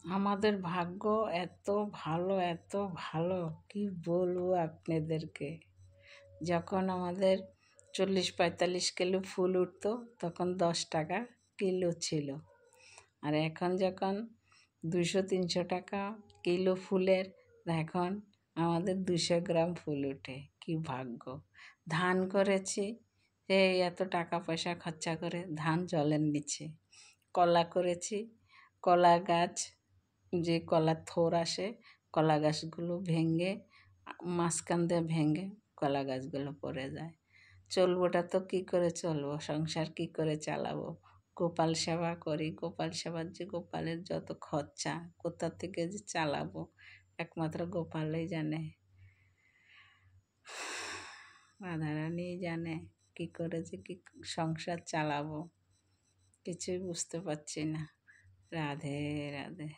আমাদের ভাগ্য এত ভালো, এত ভালো, কি বলবো আপনাদেরকে। যখন আমাদের 40-45 কিলো ফুল উঠতো তখন 10 টাকা কিলো ছিল, আর এখন যখন 200-300 টাকা কিলো ফুলের, এখন আমাদের 200 গ্রাম ফুল ওঠে। কি ভাগ্য! ধান করেছি, এই এত টাকা পয়সা খরচা করে ধান জলের নিচে। কলা করেছি, কলা গাছ, যে কলার থোর আসে, কলা গাছগুলো ভেঙে, মাঝখান দিয়ে ভেঙে কলা গাছগুলো পড়ে যায়। চলবোটা তো কী করে চলবো, সংসার কী করে চালাবো? গোপাল সেবা করি, গোপাল সেবার যে গোপালের যত খরচা, কোথা থেকে যে চালাবো একমাত্র গোপালই জানে, রাধারানীই জানে কী করে যে কি সংসার চালাবো, কিছুই বুঝতে পারছি না। রাধে রাধে।